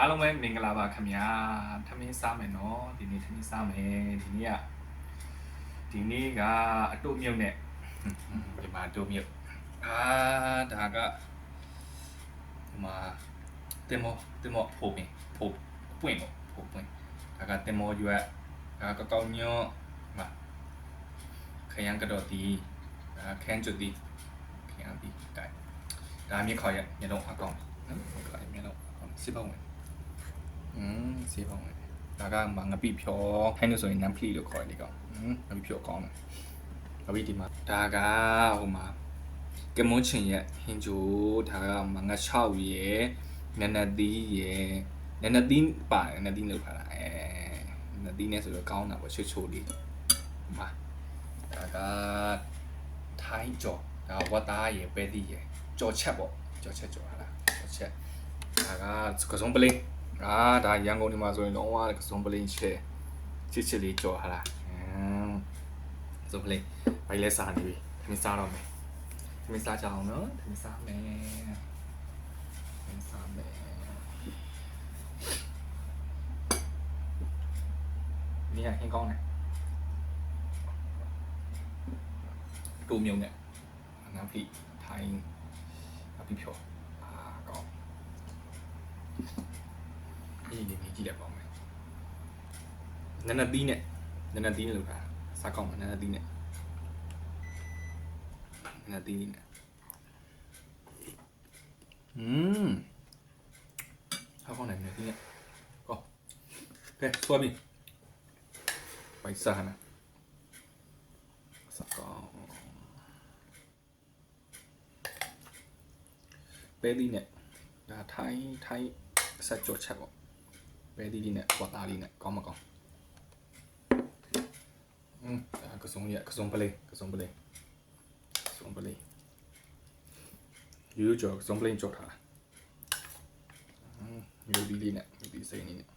အားလုံးပဲမင်္ဂလာပါခင်ဗျာထမင်းစားမယ်နော်ဒီနေ့ထမင်းစားမယ်ဒီနေ့ကအတုမြုပ်နဲ့ဒီမှာအတုမြုပ်ဒါကဒီမှာတင်မောဖို့ပွင့်ဒါကတင်မောရွက်ဒါကကောင်းညောမှာခရမ်းကတော့ဒီခန်းကျွတ်ဒီခရမ်းဒီကဲဒါမြေခေါ်ရမျက်လုံးအကောင်နော်ဟုတ်ကဲ့မျက်လုံးစစ်ပေါင်းဝင်စေးပေါင်းတယ်ဒါကမှငပိဖြောခိုင်းလို့ဆိုရင်နမ်ဖလီလို့ခေါ်တယ်ဒီကောင်ငပိဖြောကောင်းတယ်ငပိဒီမှာဒါကဟိုမှာကမွန်ချင်ရဲ့ဟင်ဂျိုဒါကမငါ6ရဲ့နနသီးရဲ့နနသီးပါတယ်နနသီးလို့ခါတာနနသီးနဲ့ဆိုတော့ကောင်းတာပေါ့ချိုလေးဒီမှာဒါကထိုင်းကြော်ဒါဝတ်သားရဲ့ပဲသီးရဲ့ကြော်ချက်ပေါ့ကြော်ချက်ဟာလားကြော်ချက်ဒါကကစုံပလင်းဒါရန်ကုန်ဒီမှာဆိုရင်လုံးဝကစုံပလင်းချစ်လေးကြော်ဟာလားစုံပလင်းဘိုင်လဲစားနေပြီခင်းစားတော့မယ်ခင်းစားကြအောင်နော်ခင်းစားမယ်นี่ฮင်းကောင်းတယ်တူမြုံနဲ့น้ำพริกไทยน้ำพริกเผาကောင်းဒီနေကြည့်ရပါမယ်နနသီးနဲ့လို့ခါစားကောင်းမှာနနသီးနဲ့စားကောင်းတယ်နနသီးနဲ့ကောကဲဆွဲပြီပိုက်စားဟနာစားကောင်းပဲသီးနဲ့ဒါထိုင်းဆက်ကြောချက်ပေါ့ပဲသီးလေးနဲ့ဝတ်သားလေးနဲ့ကောင်းမကောင်းဒါကစုံပလေးရိုးကြောကစုံပလေးကြောထားရိုးဒီလေးနဲ့ဒီစိမ့်နေနဲ့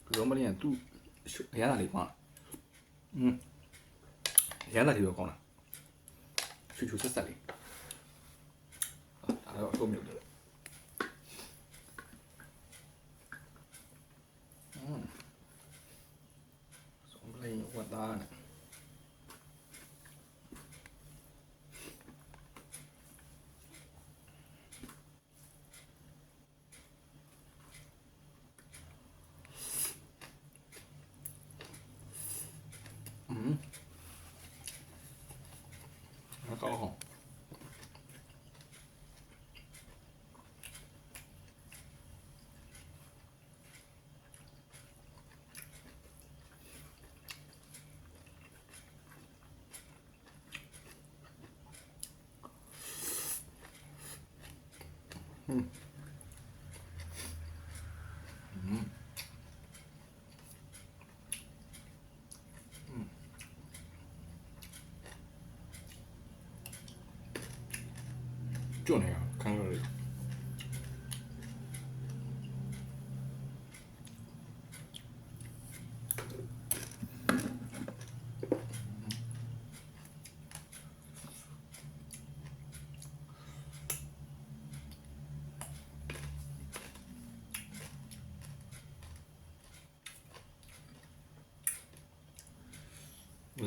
ကစုံပလေးကသူ့ရတာလေးကောင်းရတာလေးတော့ကောင်းလားချူဆက်လေးဒါတော့အကုန်မြုပ်တယ်စုံပလေးဝတ်သားနဲ့ကောင်းကျွတ်နေရခံရလေ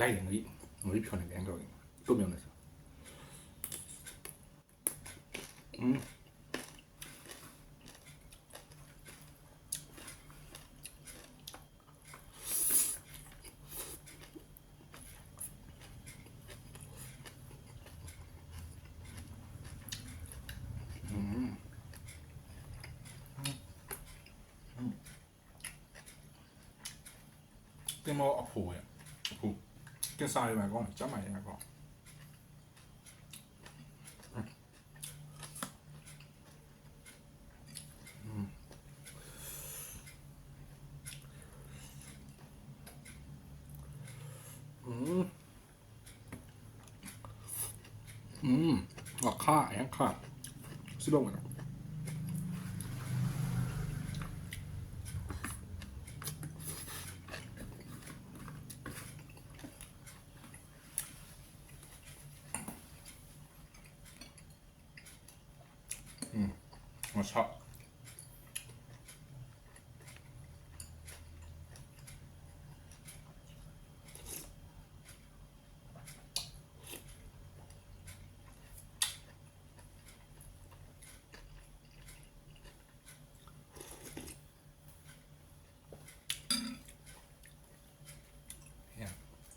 လိုက်ငွေဖြောနေတယ်တော့တုံမြုံနေစတင်မောအဖိုးရဲ့ကစားရမှာကောင်းကျမ်းမာရမှာကောင်းข้าสิบลงกัน我操！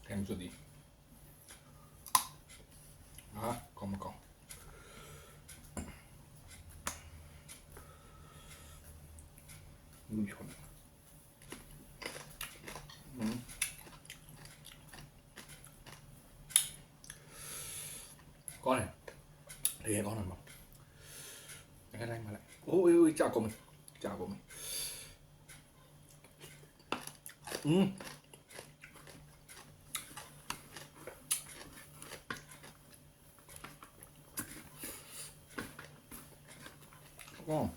甜住的啊，高不高？漂亮。có này thì có này mà cái này mà lại ôi chào của mình ngon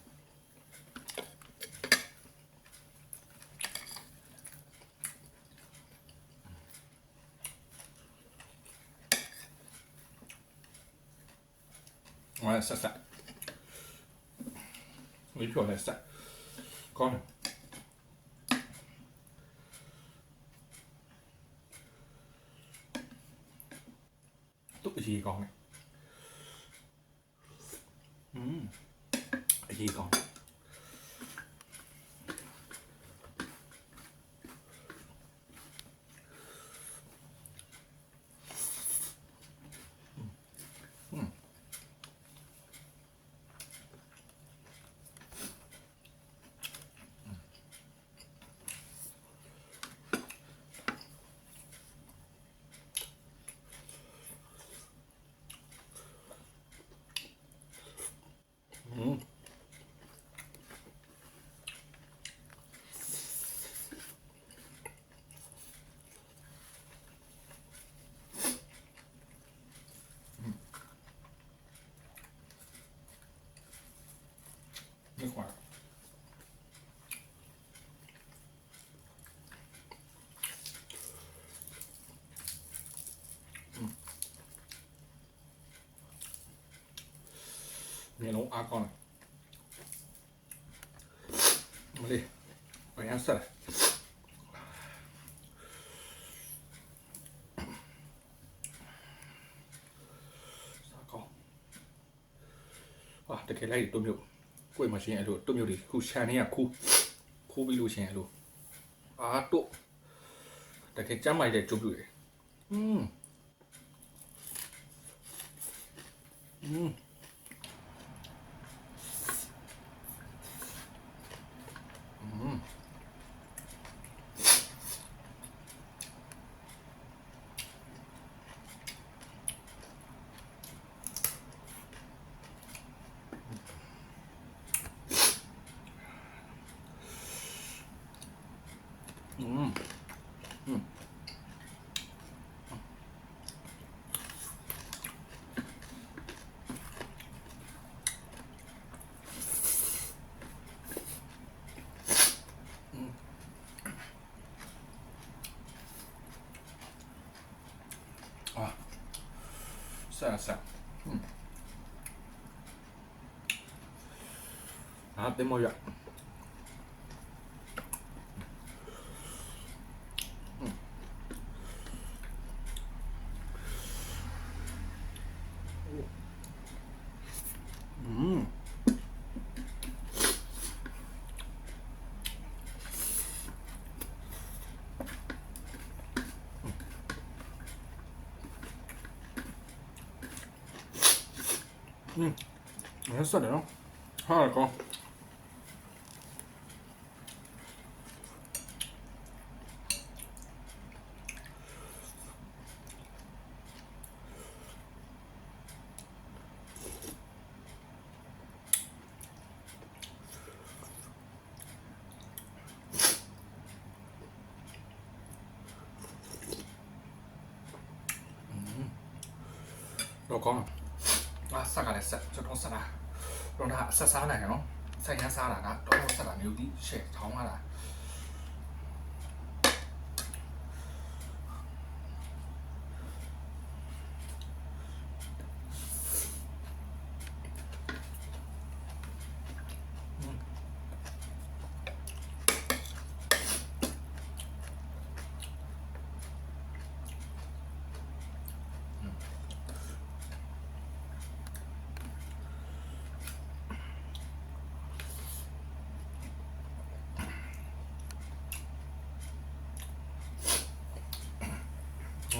ngoài sạch sạch mấy chỗ này sạch con này túc cái gì con này cái gì con nước hoa miếng nấu con này mà đi phải ăn sạch con à cái này tôm nhậu quay mà chuyện luôn tôm nhậu đi khu cha này à khu bị lưu chuyện luôn à tụ cái chấm mày để chụp rồi 아, 쌀. 아, 내 머리야. 햇살이요? 하나 거. đồ con à sao cả này sợ cho nó sao nào đồ đã sao này nó sao nhá sao là đã đồ sao là nếu đi sẽ thóng là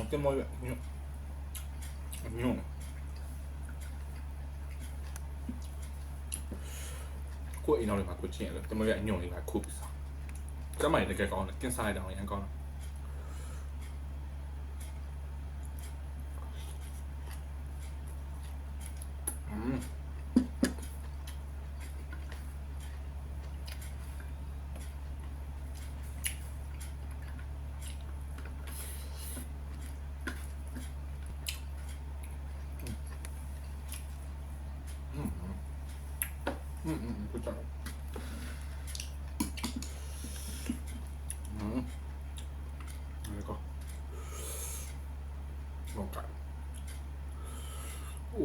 这么远，用。ကိုအိမ်တော်တွေမှာကိုချင်းရတယ်တမရအညုံလေးပါခုပြီးစားကျမကြီးတကယ်ကောင်းတယ်ကင်းစားလိုက်တော့ရန်ကောင်းတယ်不讲了那个老干哦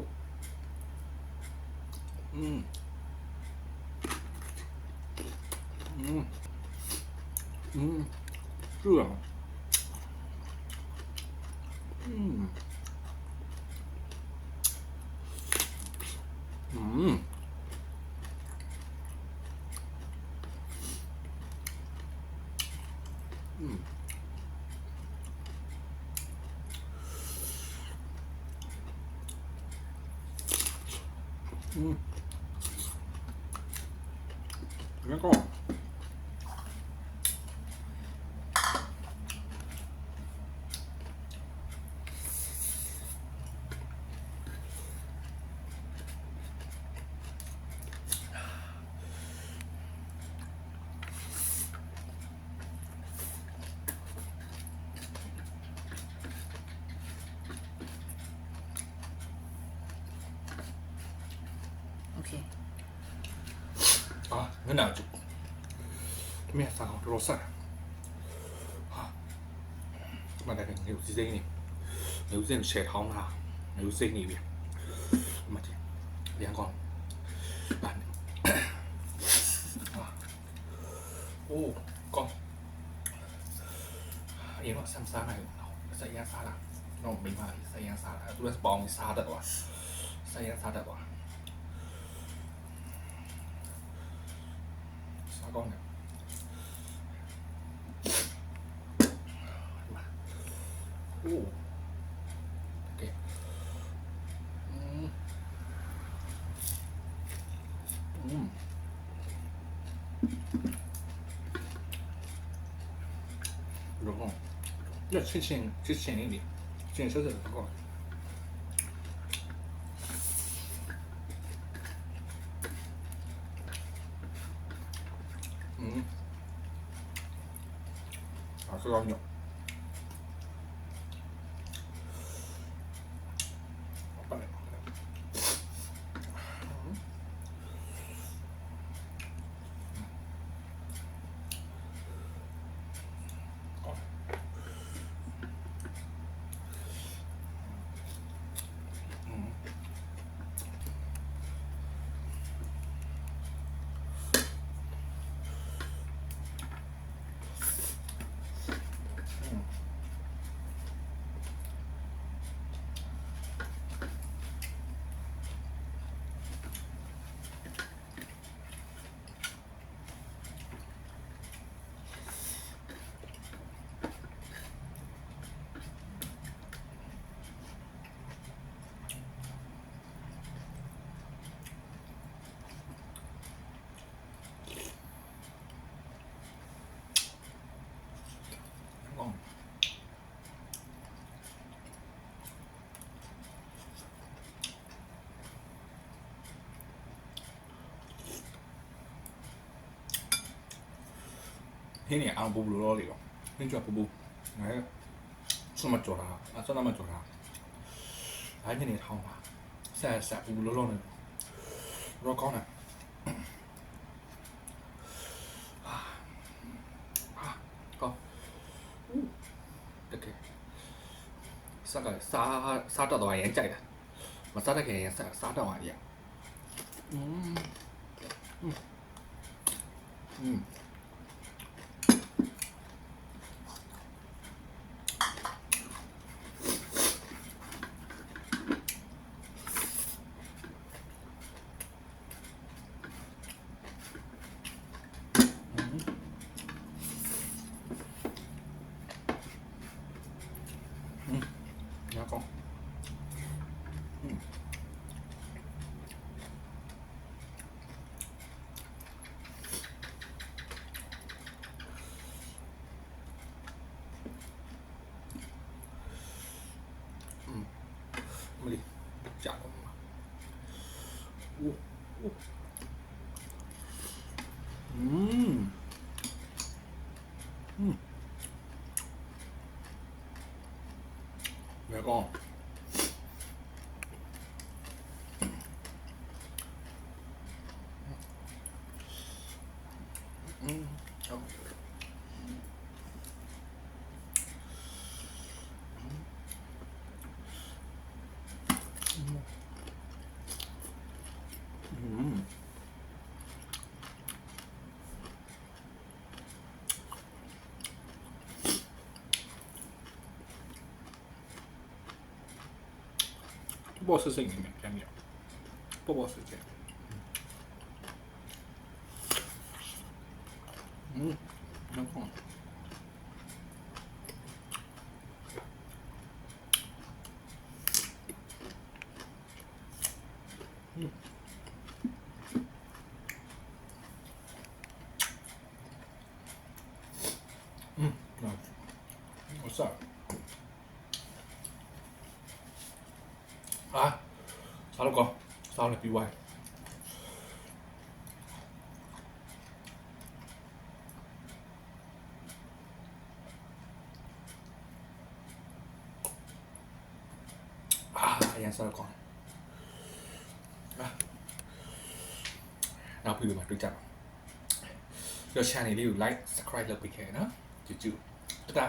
是啊那个OK。啊，没拿住，面上好多晒。啊，มาได้เป็น牛筋นี่牛筋เฉดท้องค่ะ牛筋นี่เนี่ยมาดิเลี้ยงก่อนบ้านโอ้ก่อนเอ็งว่าซ้ำซ่าไหนเราใส่ยาซาละน้องไม่มาใส่ยาซาละตัวบอลมีซาดัดวะใส่ยาซาดัดวะซาก่อนเนี่ยโอ้โอเค然后要吃咸一点，咸色的不够。好吃老牛。天天俺不老那个，你觉不？哎，什么做他？啊，做那么做他？哎，天天烫他，晒不老那个，老高呢？高，OK，杀到多严ใจ的，มา杀得แค่杀到严。嗯。แล้วก็ครับ波士顿里面偏有，波士顿。然后我操啊！စားလို့ကောင်းစားလို့ပြီးသွားပြီအရင်စားလို့ကောင်းနောက်ပြီးတော့တွေ့ကြပါဒီ channel လေးကို like subscribe လုပ်ပေးခဲ့နော်ကြည့်ကြည့်တတာ